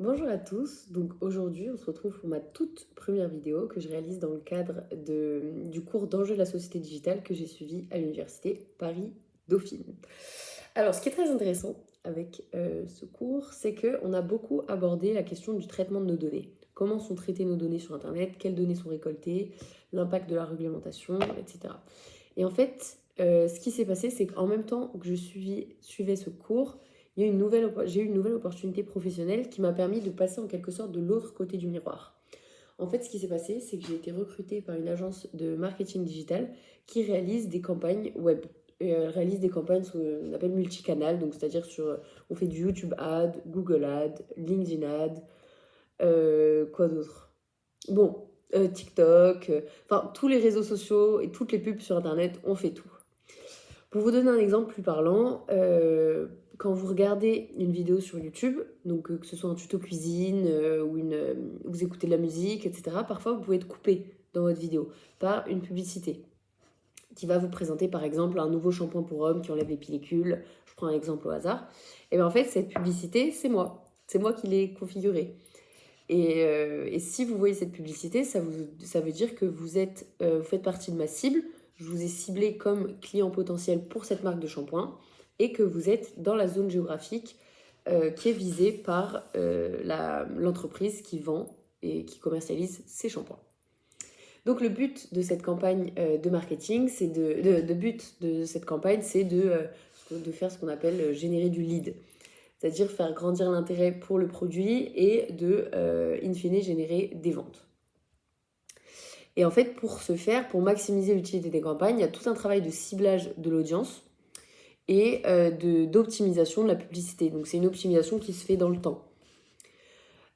Bonjour à tous, donc aujourd'hui on se retrouve pour ma toute première vidéo que je réalise dans le cadre du cours d'enjeux de la société digitale que j'ai suivi à l'université Paris-Dauphine. Alors ce qui est très intéressant avec ce cours, c'est qu'on a beaucoup abordé la question du traitement de nos données. Comment sont traitées nos données sur Internet, quelles données sont récoltées, l'impact de la réglementation, etc. Et en fait, ce qui s'est passé, c'est qu'en même temps que suivais ce cours, j'ai eu une nouvelle opportunité professionnelle qui m'a permis de passer en quelque sorte de l'autre côté du miroir. En fait, ce qui s'est passé, c'est que j'ai été recrutée par une agence de marketing digital qui réalise des campagnes web. Et elle réalise des campagnes ce qu'on appelle multicanal, donc c'est-à-dire on fait du YouTube Ad, Google Ad, LinkedIn Ad, quoi d'autre? Bon, TikTok, enfin tous les réseaux sociaux et toutes les pubs sur Internet, on fait tout. Pour vous donner un exemple plus parlant, quand vous regardez une vidéo sur YouTube, donc que ce soit un tuto cuisine vous écoutez de la musique, etc., parfois vous pouvez être coupé dans votre vidéo par une publicité qui va vous présenter par exemple un nouveau shampoing pour hommes qui enlève les pellicules. Je prends un exemple au hasard. Et bien en fait, cette publicité, c'est moi. C'est moi qui l'ai configurée. Et si vous voyez cette publicité, ça veut dire que vous faites partie de ma cible. Je vous ai ciblé comme client potentiel pour cette marque de shampoing et que vous êtes dans la zone géographique qui est visée par l'entreprise qui vend et qui commercialise ces shampoings. Donc le but de cette campagne de marketing, c'est de faire ce qu'on appelle générer du lead, c'est-à-dire faire grandir l'intérêt pour le produit et in fine, générer des ventes. Et en fait, pour ce faire, pour maximiser l'utilité des campagnes, il y a tout un travail de ciblage de l'audience et d'optimisation de la publicité. Donc c'est une optimisation qui se fait dans le temps.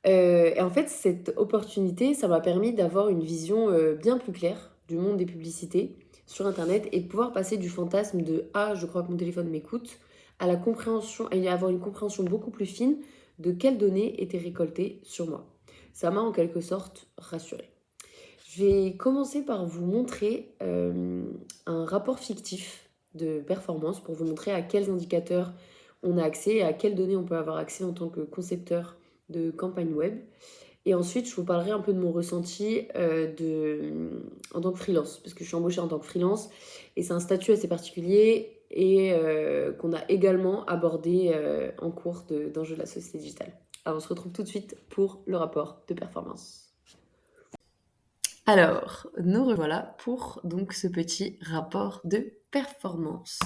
Et en fait, cette opportunité, ça m'a permis d'avoir une vision bien plus claire du monde des publicités sur Internet et de pouvoir passer du fantasme de «Ah, je crois que mon téléphone m'écoute» à la compréhension, à avoir une compréhension beaucoup plus fine de quelles données étaient récoltées sur moi. Ça m'a en quelque sorte rassurée. Je vais commencer par vous montrer un rapport fictif de performance pour vous montrer à quels indicateurs on a accès et à quelles données on peut avoir accès en tant que concepteur de campagne web. Et ensuite, je vous parlerai un peu de mon ressenti en tant que freelance, parce que je suis embauchée en tant que freelance et c'est un statut assez particulier et qu'on a également abordé en cours d'enjeux de la société digitale. Alors, on se retrouve tout de suite pour le rapport de performance. Alors, nous revoilà pour donc ce petit rapport de performance.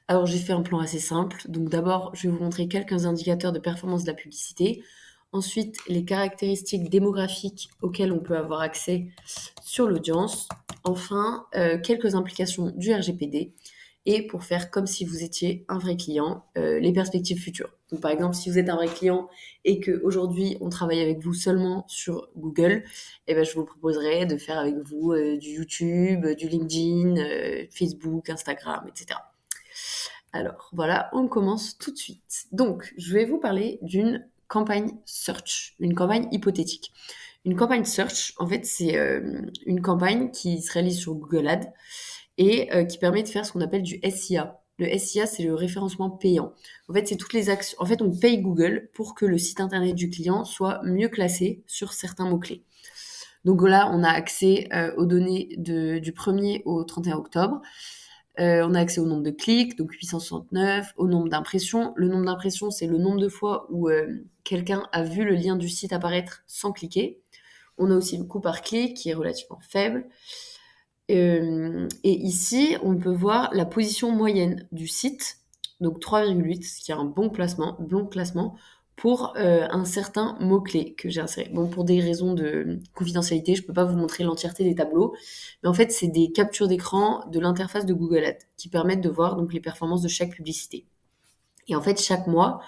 Alors, j'ai fait un plan assez simple. Donc, d'abord, je vais vous montrer quelques indicateurs de performance de la publicité. Ensuite, les caractéristiques démographiques auxquelles on peut avoir accès sur l'audience. Enfin, quelques implications du RGPD. Et pour faire comme si vous étiez un vrai client, les perspectives futures. Donc, par exemple, si vous êtes un vrai client et qu'aujourd'hui, on travaille avec vous seulement sur Google, eh ben, je vous proposerai de faire avec vous du YouTube, du LinkedIn, Facebook, Instagram, etc. Alors, voilà, on commence tout de suite. Donc, je vais vous parler d'une campagne search, une campagne hypothétique. Une campagne search, en fait, c'est une campagne qui se réalise sur Google Ads et qui permet de faire ce qu'on appelle du SIA. Le SIA, c'est le référencement payant. En fait, c'est toutes les actions. En fait, on paye Google pour que le site internet du client soit mieux classé sur certains mots-clés. Donc là, on a accès aux données du 1er au 31 octobre. On a accès au nombre de clics, donc 869, au nombre d'impressions. Le nombre d'impressions, c'est le nombre de fois où quelqu'un a vu le lien du site apparaître sans cliquer. On a aussi le coût par clic qui est relativement faible. Et ici, on peut voir la position moyenne du site, donc 3,8, ce qui est un bon classement pour un certain mot-clé que j'ai inséré. Bon, pour des raisons de confidentialité, je ne peux pas vous montrer l'entièreté des tableaux, mais en fait, c'est des captures d'écran de l'interface de Google Ads qui permettent de voir donc les performances de chaque publicité. Et en fait, chaque mois,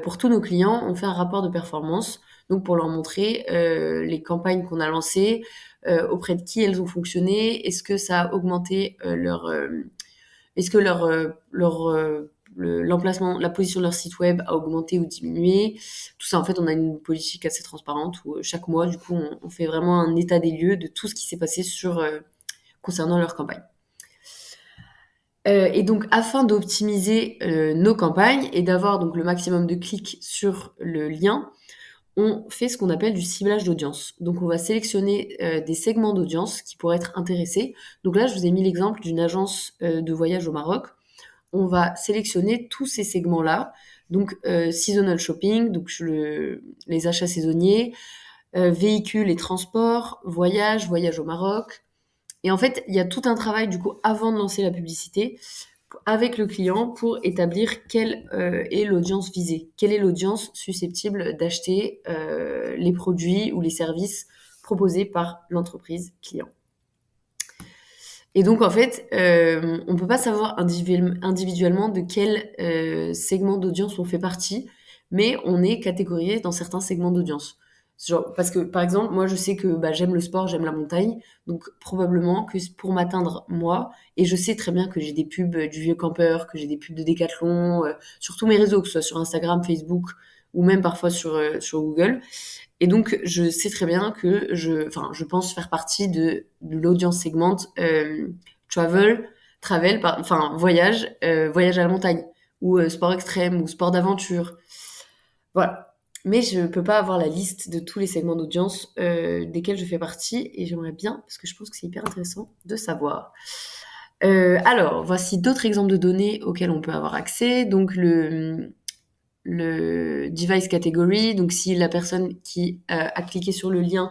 pour tous nos clients, on fait un rapport de performance, donc pour leur montrer les campagnes qu'on a lancées, auprès de qui elles ont fonctionné, est-ce que ça a augmenté est-ce que l'emplacement, la position de leur site web a augmenté ou diminué. Tout ça, en fait, on a une politique assez transparente où chaque mois, du coup, on fait vraiment un état des lieux de tout ce qui s'est passé concernant leur campagne. Et donc, afin d'optimiser nos campagnes et d'avoir donc le maximum de clics sur le lien, on fait ce qu'on appelle du ciblage d'audience. Donc on va sélectionner des segments d'audience qui pourraient être intéressés. Donc là, je vous ai mis l'exemple d'une agence de voyage au Maroc. On va sélectionner tous ces segments-là. Donc seasonal shopping, donc les achats saisonniers, véhicules et transports, voyage au Maroc. Et en fait, il y a tout un travail du coup avant de lancer la publicité avec le client pour établir quelle est l'audience visée, quelle est l'audience susceptible d'acheter les produits ou les services proposés par l'entreprise client. Et donc en fait, on ne peut pas savoir individuellement de quel segment d'audience on fait partie, mais on est catégorisé dans certains segments d'audience. Genre, parce que par exemple, moi je sais que j'aime le sport, j'aime la montagne, donc probablement que pour m'atteindre moi, et je sais très bien que j'ai des pubs du Vieux Campeur, que j'ai des pubs de Decathlon, sur tous mes réseaux, que ce soit sur Instagram, Facebook ou même parfois sur Google. Et donc, je sais très bien que je pense faire partie de l'audience segmente travel, voyage à la montagne, ou sport extrême, ou sport d'aventure. Voilà. Mais je ne peux pas avoir la liste de tous les segments d'audience desquels je fais partie, et j'aimerais bien, parce que je pense que c'est hyper intéressant de savoir. Alors, voici d'autres exemples de données auxquelles on peut avoir accès. Donc, le device category, donc si la personne qui a cliqué sur le lien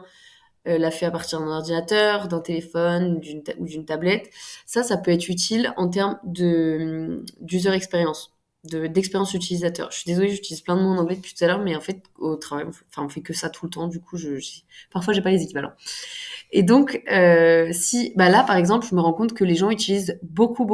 l'a fait à partir d'un ordinateur, d'un téléphone ou d'une tablette, ça peut être utile en termes d'user experience, d'expérience utilisateur. Je suis désolée, j'utilise plein de mots en anglais depuis tout à l'heure, mais en fait, au travail, on fait que ça tout le temps, du coup, parfois, j'ai pas les équivalents. Et donc, là, par exemple, je me rends compte que les gens utilisent beaucoup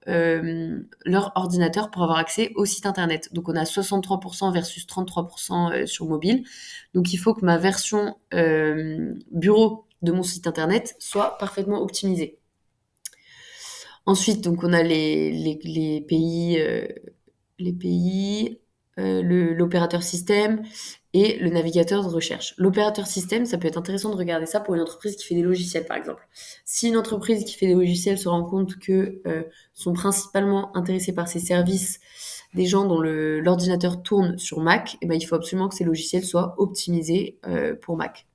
leur ordinateur pour avoir accès au site internet. Donc, on a 63% versus 33% sur mobile. Donc, il faut que ma version bureau de mon site internet soit parfaitement optimisée. Ensuite, donc, on a les pays, l'opérateur système et le navigateur de recherche. L'opérateur système, ça peut être intéressant de regarder ça pour une entreprise qui fait des logiciels, par exemple. Si une entreprise qui fait des logiciels se rend compte que sont principalement intéressés par ces services des gens dont l'ordinateur tourne sur Mac, il faut absolument que ces logiciels soient optimisés pour Mac.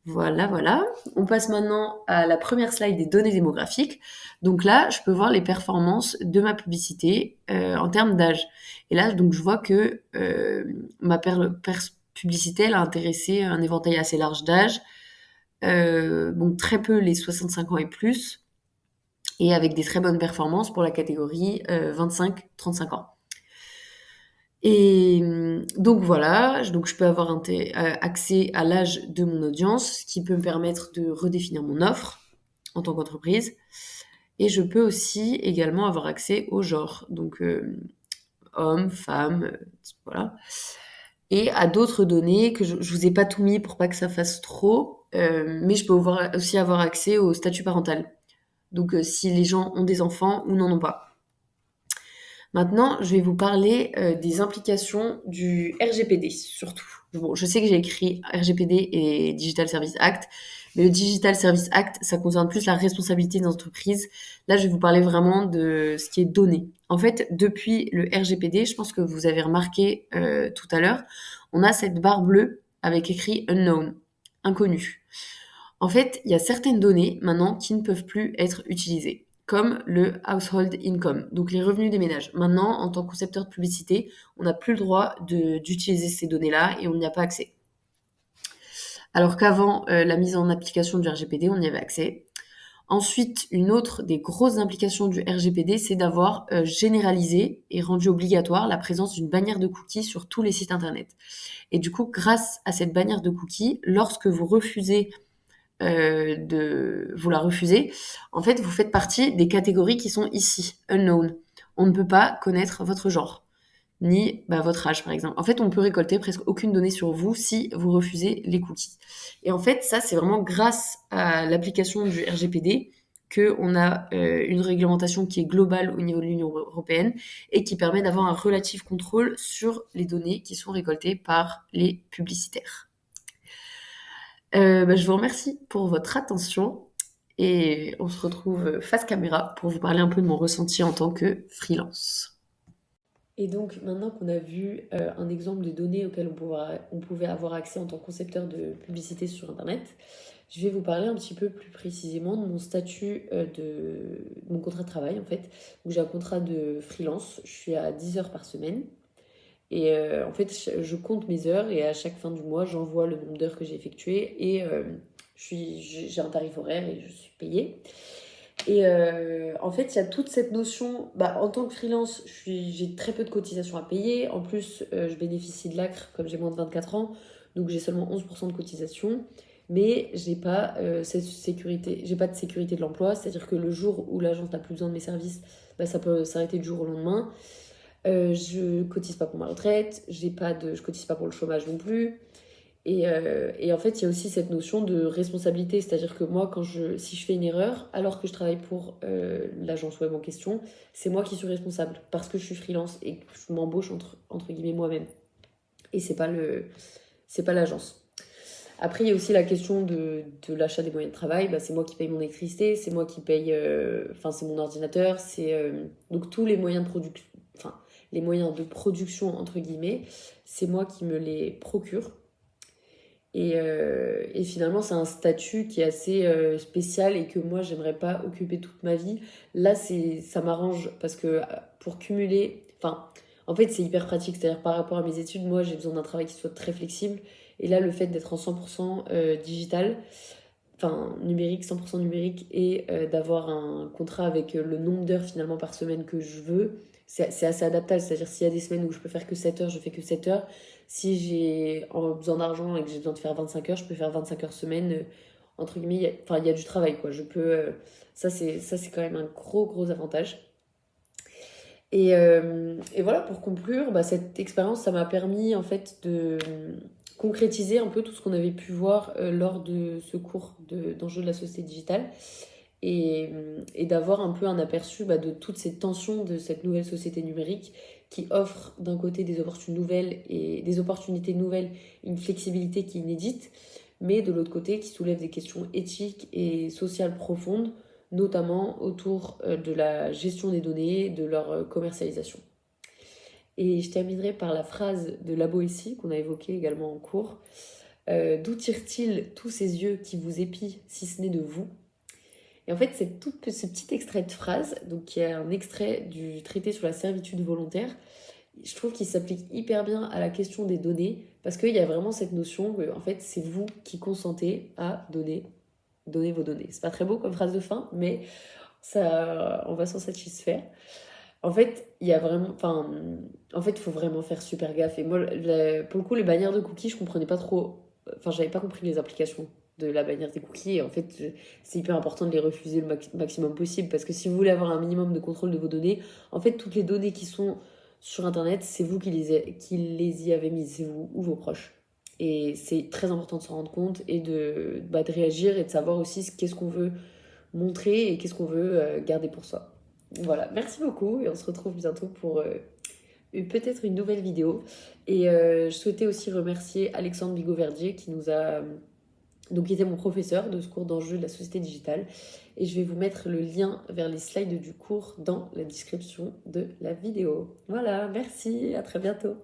Voilà. On passe maintenant à la première slide des données démographiques. Donc là, je peux voir les performances de ma publicité en termes d'âge. Et là, donc, je vois que ma publicité, elle a intéressé un éventail assez large d'âge. Donc très peu les 65 ans et plus. Et avec des très bonnes performances pour la catégorie 25-35 ans. Et donc voilà, donc je peux avoir accès à l'âge de mon audience, ce qui peut me permettre de redéfinir mon offre en tant qu'entreprise. Et je peux aussi également avoir accès au genre, donc hommes, femmes, voilà. Et à d'autres données que je vous ai pas tout mis pour pas que ça fasse trop, mais je peux aussi avoir accès au statut parental. Donc si les gens ont des enfants ou n'en ont pas. Maintenant, je vais vous parler des implications du RGPD, surtout. Bon, je sais que j'ai écrit RGPD et Digital Service Act, mais le Digital Service Act, ça concerne plus la responsabilité des entreprises. Là, je vais vous parler vraiment de ce qui est donné. En fait, depuis le RGPD, je pense que vous avez remarqué tout à l'heure, on a cette barre bleue avec écrit Unknown, inconnu. En fait, il y a certaines données maintenant qui ne peuvent plus être utilisées, comme le household income, donc les revenus des ménages. Maintenant, en tant que concepteur de publicité, on n'a plus le droit d'utiliser ces données-là et on n'y a pas accès. Alors qu'avant la mise en application du RGPD, on y avait accès. Ensuite, une autre des grosses implications du RGPD, c'est d'avoir généralisé et rendu obligatoire la présence d'une bannière de cookies sur tous les sites internet. Et du coup, grâce à cette bannière de cookies, lorsque vous refusez vous la refusez, en fait, vous faites partie des catégories qui sont ici, unknown. On ne peut pas connaître votre genre, ni votre âge, par exemple. En fait, on peut récolter presque aucune donnée sur vous si vous refusez les cookies. Et en fait, ça, c'est vraiment grâce à l'application du RGPD qu'on a une réglementation qui est globale au niveau de l'Union européenne et qui permet d'avoir un relatif contrôle sur les données qui sont récoltées par les publicitaires. Je vous remercie pour votre attention et on se retrouve face caméra pour vous parler un peu de mon ressenti en tant que freelance. Et donc, maintenant qu'on a vu un exemple de données auxquelles on pouvait avoir accès en tant que concepteur de publicité sur Internet, je vais vous parler un petit peu plus précisément de mon statut de mon contrat de travail en fait. Donc, j'ai un contrat de freelance, je suis à 10 heures par semaine. Et en fait, je compte mes heures et à chaque fin du mois, j'envoie le nombre d'heures que j'ai effectuées et j'ai un tarif horaire et je suis payée. Et en fait, il y a toute cette notion, bah, en tant que freelance, j'ai très peu de cotisations à payer. En plus, je bénéficie de l'ACRE comme j'ai moins de 24 ans, donc j'ai seulement 11% de cotisation. Mais j'ai pas cette sécurité, j'ai pas de sécurité de l'emploi, c'est-à-dire que le jour où l'agence n'a plus besoin de mes services, bah, ça peut s'arrêter du jour au lendemain. Je cotise pas pour ma retraite, je cotise pas pour le chômage non plus. Et en fait, il y a aussi cette notion de responsabilité, c'est-à-dire que moi, si je fais une erreur, alors que je travaille pour l'agence web en question, c'est moi qui suis responsable parce que je suis freelance et que je m'embauche entre guillemets moi-même. Et c'est pas l'agence. Après, il y a aussi la question de l'achat des moyens de travail. Bah, c'est moi qui paye mon électricité, c'est moi qui paye, enfin, c'est mon ordinateur, donc tous les moyens de production, enfin, les moyens de production entre guillemets, c'est moi qui me les procure. Et finalement, c'est un statut qui est assez spécial et que moi, j'aimerais pas occuper toute ma vie. Là, ça m'arrange parce que pour cumuler, enfin, en fait, c'est hyper pratique. C'est-à-dire par rapport à mes études, moi, j'ai besoin d'un travail qui soit très flexible. Et là, le fait d'être en 100% digital, enfin numérique, 100% numérique, et d'avoir un contrat avec le nombre d'heures finalement par semaine que je veux, c'est assez adaptable. C'est-à-dire s'il y a des semaines où je peux faire que 7 heures, je fais que 7 heures. Si j'ai besoin d'argent et que j'ai besoin de faire 25 heures, je peux faire 25 heures semaine. Entre guillemets, enfin, il y a du travail, quoi. Je peux, ça, c'est quand même un gros avantage. Et voilà, pour conclure, bah, cette expérience, ça m'a permis en fait de concrétiser un peu tout ce qu'on avait pu voir lors de ce cours d'enjeux de la société digitale et d'avoir un peu un aperçu bah, de toutes ces tensions de cette nouvelle société numérique qui offre d'un côté des opportunités nouvelles, une flexibilité qui est inédite, mais de l'autre côté qui soulève des questions éthiques et sociales profondes, notamment autour de la gestion des données, de leur commercialisation. Et je terminerai par la phrase de la Boétie qu'on a évoquée également en cours. D'où tire-t-il tous ces yeux qui vous épient si ce n'est de vous? Et en fait, ce petit extrait de phrase, donc qui est un extrait du traité sur la servitude volontaire, je trouve qu'il s'applique hyper bien à la question des données, parce qu'il y a vraiment cette notion que en fait, c'est vous qui consentez à donner vos données. C'est pas très beau comme phrase de fin, mais ça, on va s'en satisfaire. En fait, il y a vraiment, enfin, en fait, il faut vraiment faire super gaffe. Et moi, pour le coup, les bannières de cookies, je comprenais pas trop. Enfin, j'avais pas compris les implications de la bannière des cookies. Et en fait, c'est hyper important de les refuser le maximum possible parce que si vous voulez avoir un minimum de contrôle de vos données, en fait, toutes les données qui sont sur Internet, c'est vous qui les y avez mises, c'est vous ou vos proches. Et c'est très important de s'en rendre compte et de réagir et de savoir aussi qu'est-ce qu'on veut montrer et qu'est-ce qu'on veut garder pour soi. Voilà, merci beaucoup et on se retrouve bientôt pour peut-être une nouvelle vidéo. Et je souhaitais aussi remercier Alexandre Bigot-Verdier qui nous a donc qui était mon professeur de ce cours d'enjeux de la société digitale. Et je vais vous mettre le lien vers les slides du cours dans la description de la vidéo. Voilà, merci, à très bientôt.